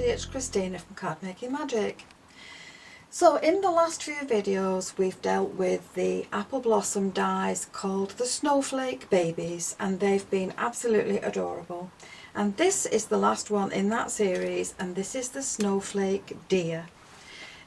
it's Christina from Card Making Magic. So in the last few videos we've dealt with the apple blossom dies called the Snowflake Babies, and they've been absolutely adorable. And this is the last one in that series, and this is the Snowflake Deer.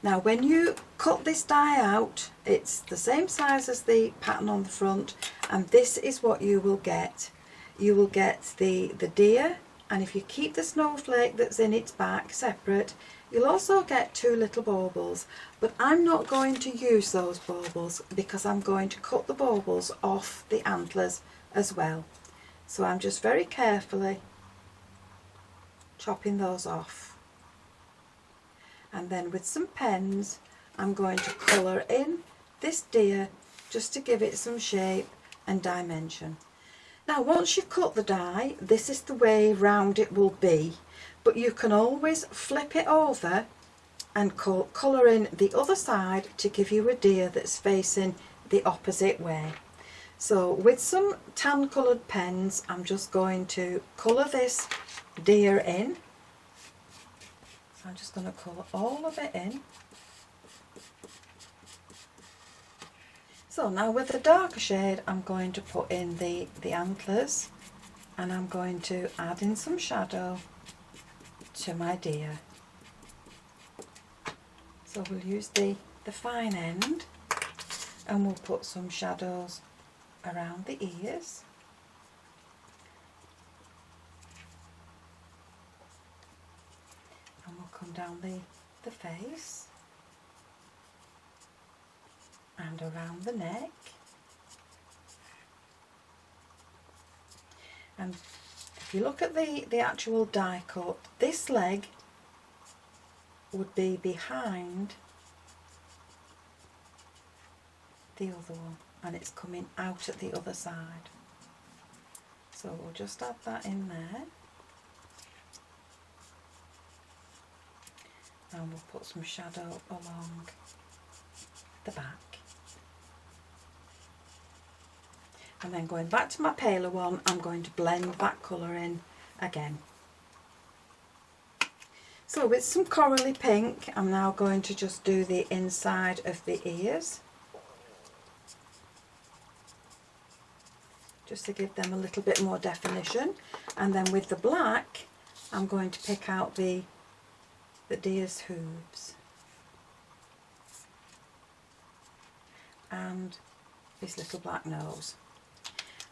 Now when you cut this die out, it's the same size as the pattern on the front, and this is what you will get. You will get the deer, and if you keep the snowflake that's in its back separate, you'll also get two little baubles. But I'm not going to use those baubles because I'm going to cut the baubles off the antlers as well. So I'm just very carefully chopping those off. And then with some pens I'm going to colour in this deer just to give it some shape and dimension. Now once you've cut the die, this is the way round it will be, but you can always flip it over and colour in the other side to give you a deer that's facing the opposite way. So with some tan coloured pens I'm just going to colour this deer in. I'm just going to colour all of it in. So now with the darker shade I'm going to put in the antlers, and I'm going to add in some shadow to my deer. So we'll use the fine end and we'll put some shadows around the ears. And we'll come down the face and around the neck. And if you look at the actual die cut, this leg would be behind the other one, and it's coming out at the other side. So we'll just add that in there. And we'll put some shadow along the back. And then going back to my paler one, I'm going to blend that colour in again. So with some corally pink, I'm now going to just do the inside of the ears, just to give them a little bit more definition. And then with the black, I'm going to pick out the deer's hooves and his little black nose.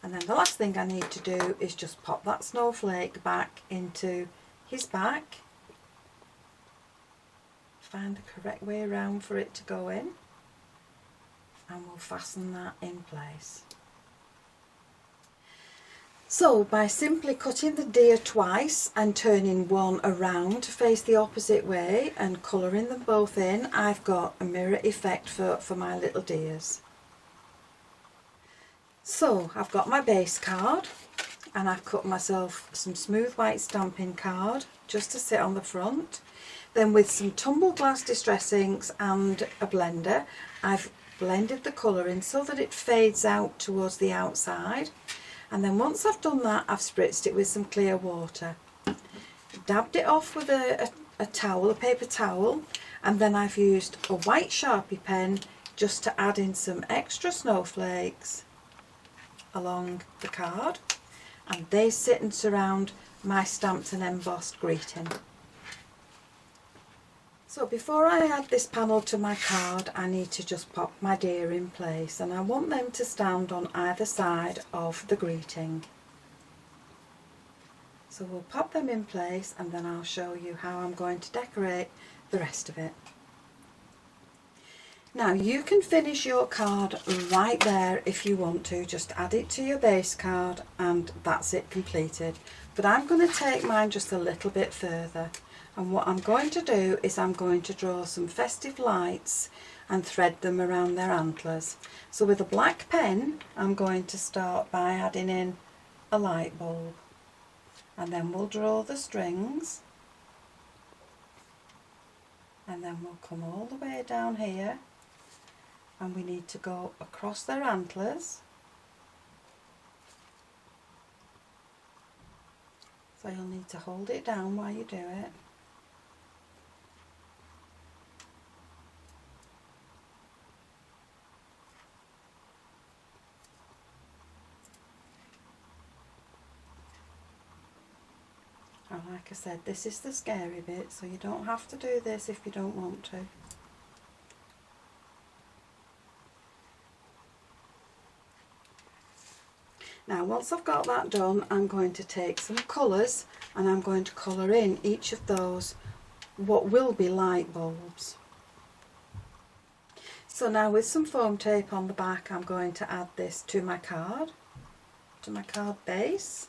And then the last thing I need to do is just pop that snowflake back into his back, find the correct way around for it to go in, and we'll fasten that in place. So by simply cutting the deer twice and turning one around to face the opposite way and colouring them both in, I've got a mirror effect for my little deers. So I've got my base card, and I've cut myself some smooth white stamping card just to sit on the front. Then with some tumble glass distress inks and a blender, I've blended the colour in so that it fades out towards the outside. And then once I've done that, I've spritzed it with some clear water, dabbed it off with a towel, a paper towel, and then I've used a white Sharpie pen just to add in some extra snowflakes along the card, and they sit and surround my stamped and embossed greeting. So before I add this panel to my card, I need to just pop my deer in place, and I want them to stand on either side of the greeting. So we'll pop them in place, and then I'll show you how I'm going to decorate the rest of it. Now you can finish your card right there if you want to, just add it to your base card and that's it completed. But I'm going to take mine just a little bit further, and what I'm going to do is I'm going to draw some festive lights and thread them around their antlers. So with a black pen I'm going to start by adding in a light bulb, and then we'll draw the strings, and then we'll come all the way down here, and we need to go across their antlers. So you'll need to hold it down while you do it. like I said, this is the scary bit, so you don't have to do this if you don't want to. Now once I've got that done, I'm going to take some colours and I'm going to colour in each of those what will be light bulbs. So now with some foam tape on the back, I'm going to add this to my card base.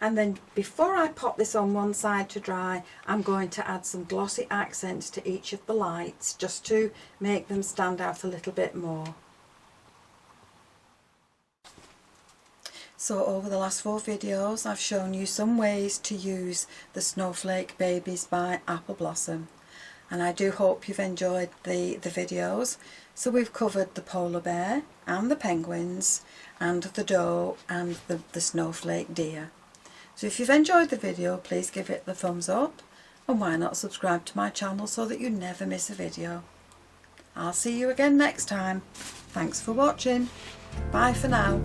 And then before I pop this on one side to dry, I'm going to add some glossy accents to each of the lights just to make them stand out a little bit more. So over the last 4 videos I've shown you some ways to use the Snowflake Babies by Apple Blossom, and I do hope you've enjoyed the videos. So we've covered the polar bear and the penguins and the doe and the snowflake deer. So if you've enjoyed the video, please give it the thumbs up, and why not subscribe to my channel so that you never miss a video. I'll see you again next time. Thanks for watching. Bye for now.